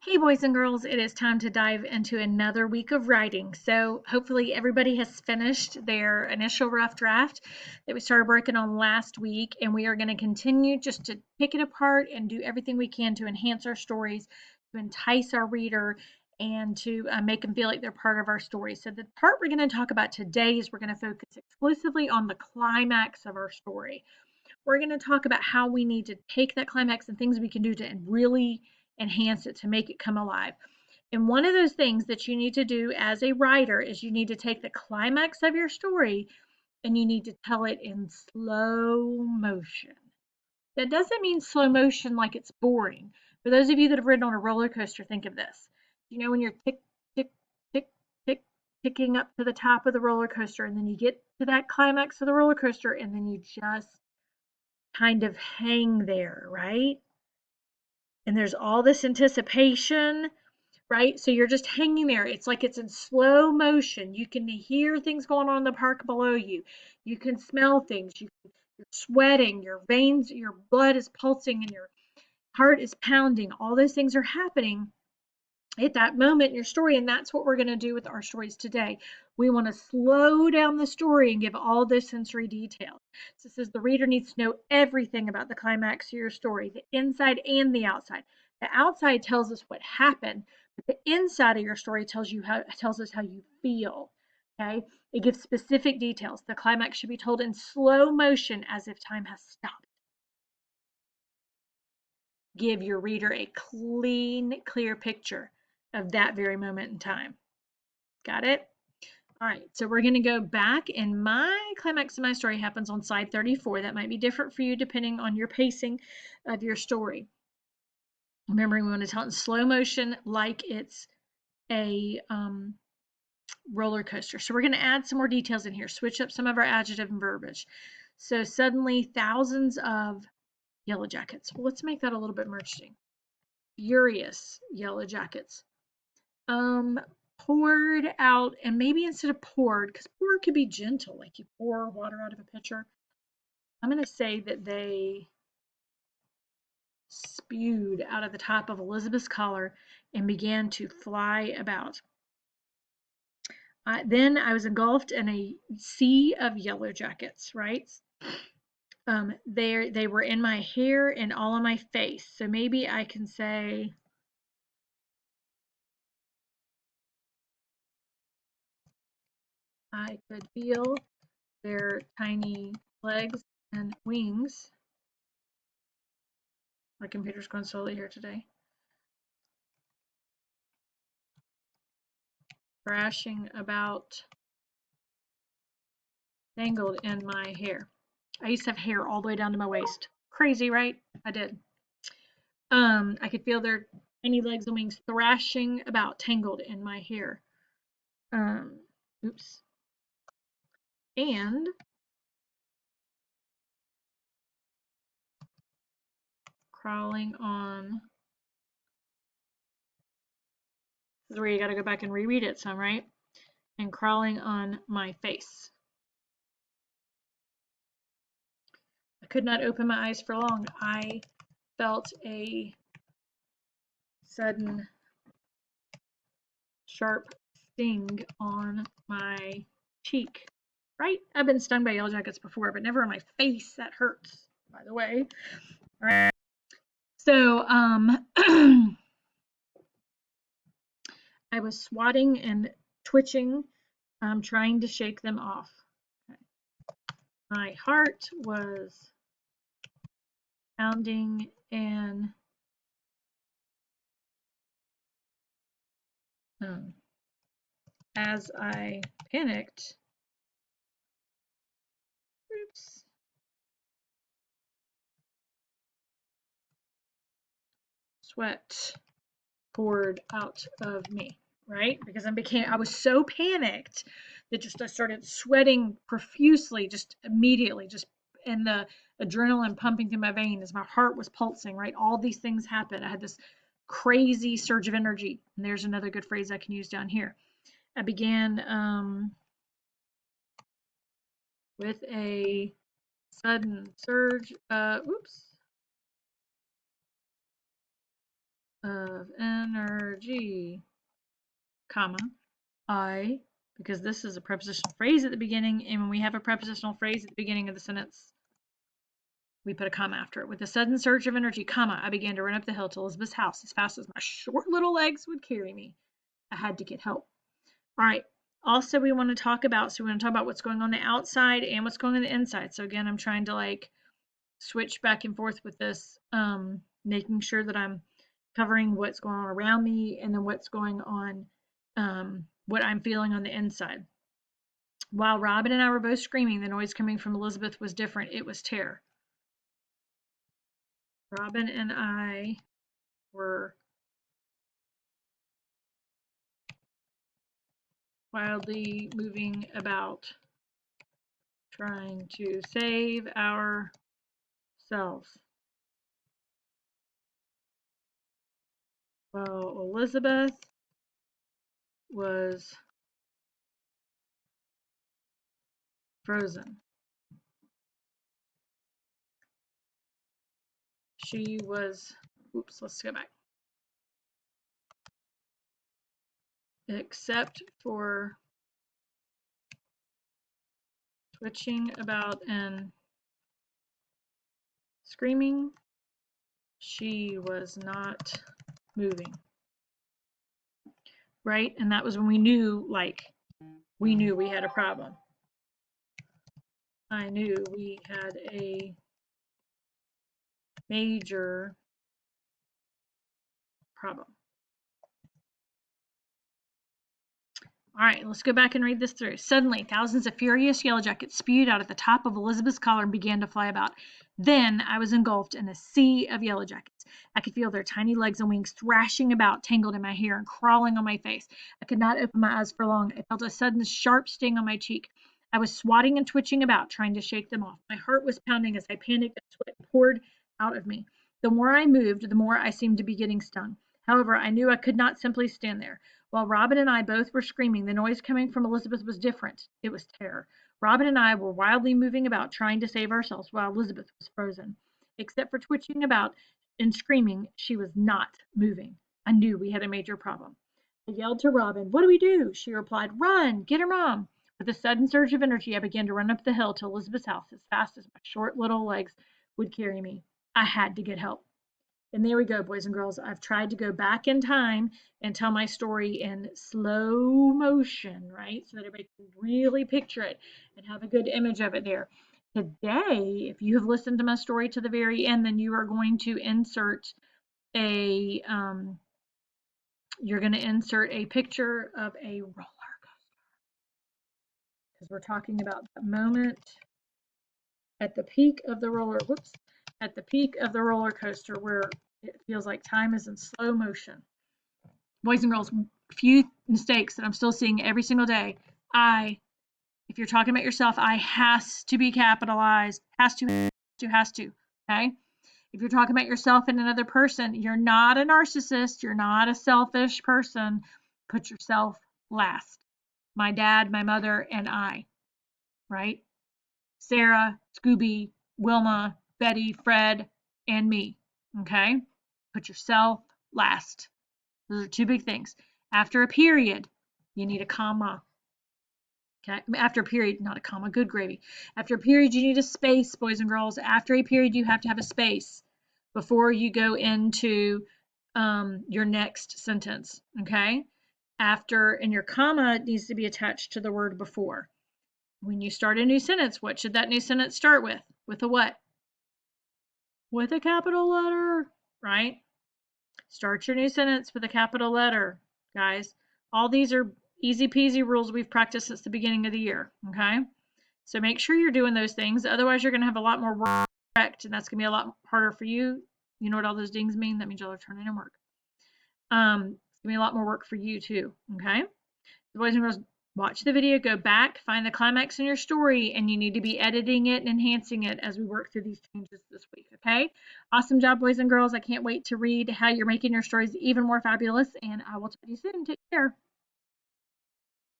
Hey, boys and girls, it is time to dive into another week of writing. So, hopefully, everybody has finished their initial rough draft that we started working on last week, and we are going to continue just to pick it apart and do everything we can to enhance our stories, to entice our reader, and to make them feel like they're part of our story. So, the part we're going to talk about today is we're going to focus exclusively on the climax of our story. We're going to talk about how we need to take that climax and things we can do to really enhance it to make it come alive. And one of those things that you need to do as a writer is you need to take the climax of your story and you need to tell it in slow motion. That doesn't mean slow motion like it's boring. For those of you that have ridden on a roller coaster, think of this. You know, when you're tick, tick, tick, tick, ticking up to the top of the roller coaster, and then you get to that climax of the roller coaster, and then you just kind of hang there, right? And there's all this anticipation, right? So you're just hanging there. It's like it's in slow motion. You can hear things going on in the park below you. You can smell things. You're sweating. Your veins, your blood is pulsing, and your heart is pounding. All those things are happening at that moment in your story, and that's what we're going to do with our stories today. We want to slow down the story and give all those sensory details. So it says the reader needs to know everything about the climax of your story, the inside and the outside. The outside tells us what happened, but the inside of your story tells us how you feel. Okay, it gives specific details. The climax should be told in slow motion as if time has stopped. Give your reader a clean, clear picture of that very moment in time. Got it? All right, so we're going to go back, and my climax of my story happens on slide 34. That might be different for you depending on your pacing of your story. Remembering we want to tell it in slow motion like it's a roller coaster. So we're going to add some more details in here, switch up some of our adjective and verbiage. So suddenly thousands of yellow jackets. Well, let's make that a little bit more interesting. Furious yellow jackets. Um, poured out, and maybe instead of poured, because pour could be gentle, like you pour water out of a pitcher. I'm going to say that they spewed out of the top of Elizabeth's collar and began to fly about. Then I was engulfed in a sea of yellow jackets, right? They were in my hair and all on my face. So maybe I can say I could feel their tiny legs and wings. My computer's going slowly here today. Thrashing about, tangled in my hair. I used to have hair all the way down to my waist. Crazy, right? I did. I could feel their tiny legs and wings thrashing about, tangled in my hair. Oops. And crawling on. This is where you got to go back and reread it some, right? And crawling on my face. I could not open my eyes for long. I felt a sudden sharp sting on my cheek. Right? I've been stung by yellow jackets before, but never on my face. That hurts, by the way. All right. So, I was swatting and twitching, trying to shake them off. Okay. My heart was pounding and as I panicked, oops, sweat poured out of me, right? Because I was so panicked that just I started sweating profusely, just immediately, just and the adrenaline pumping through my veins, my heart was pulsing, right? All these things happened. I had this crazy surge of energy. And there's another good phrase I can use down here. I began with a sudden surge, oops, of energy, comma, I, because this is a prepositional phrase at the beginning, and when we have a prepositional phrase at the beginning of the sentence, we put a comma after it. With a sudden surge of energy, comma, I began to run up the hill to Elizabeth's house as fast as my short little legs would carry me. I had to get help. All right. Also, we want to talk about what's going on the outside and what's going on the inside. So again, I'm trying to like switch back and forth with this, making sure that I'm covering what's going on around me and then what's going on, what I'm feeling on the inside. While Robin and I were both screaming, the noise coming from Elizabeth was different. It was terror. Robin and I were wildly moving about, trying to save ourselves. While Elizabeth was frozen. She was, oops, let's go back. Except for twitching about and screaming, she was not moving. Right? And that was when we knew, we had a problem. I knew we had a major problem. All right, let's go back and read this through. Suddenly, thousands of furious yellow jackets spewed out at the top of Elizabeth's collar and began to fly about. Then I was engulfed in a sea of yellow jackets. I could feel their tiny legs and wings thrashing about, tangled in my hair and crawling on my face. I could not open my eyes for long. I felt a sudden sharp sting on my cheek. I was swatting and twitching about, trying to shake them off. My heart was pounding as I panicked and sweat poured out of me. The more I moved, the more I seemed to be getting stung. However, I knew I could not simply stand there. While Robin and I both were screaming, the noise coming from Elizabeth was different. It was terror. Robin and I were wildly moving about, trying to save ourselves, while Elizabeth was frozen. Except for twitching about and screaming, she was not moving. I knew we had a major problem. I yelled to Robin, "What do we do?" She replied, "Run, get her mom." With a sudden surge of energy, I began to run up the hill to Elizabeth's house as fast as my short little legs would carry me. I had to get help. And there we go, boys and girls. I've tried to go back in time and tell my story in slow motion, right? So that everybody can really picture it and have a good image of it there. Today, if you have listened to my story to the very end, then you are going to insert a picture of a roller coaster, because we're talking about the moment at the peak of the roller coaster where it feels like time is in slow motion. Boys and girls, few mistakes that I'm still seeing every single day. If you're talking about yourself, I has to be capitalized. Has to. Okay? If you're talking about yourself and another person, you're not a narcissist. You're not a selfish person. Put yourself last. My dad, my mother, and I. Right? Sarah, Scooby, Wilma, Betty, Fred, and me. Okay? Put yourself last. Those are two big things. After a period, you need a comma. Okay? After a period, not a comma, good gravy. After a period, you need a space, boys and girls. After a period, you have to have a space before you go into your next sentence. Okay? And your comma needs to be attached to the word before. When you start a new sentence, what should that new sentence start with? With a what? With a capital letter, right? Start your new sentence with a capital letter, guys. All these are easy peasy rules we've practiced since the beginning of the year, okay? So make sure you're doing those things. Otherwise, you're going to have a lot more work, and that's going to be a lot harder for you. You know what all those dings mean? That means y'all are turning in work. It's going to be a lot more work for you too, okay? So boys and girls, watch the video, go back, find the climax in your story, and you need to be editing it and enhancing it as we work through these changes this week, okay? Awesome job, boys and girls. I can't wait to read how you're making your stories even more fabulous, and I will talk to you soon. Take care.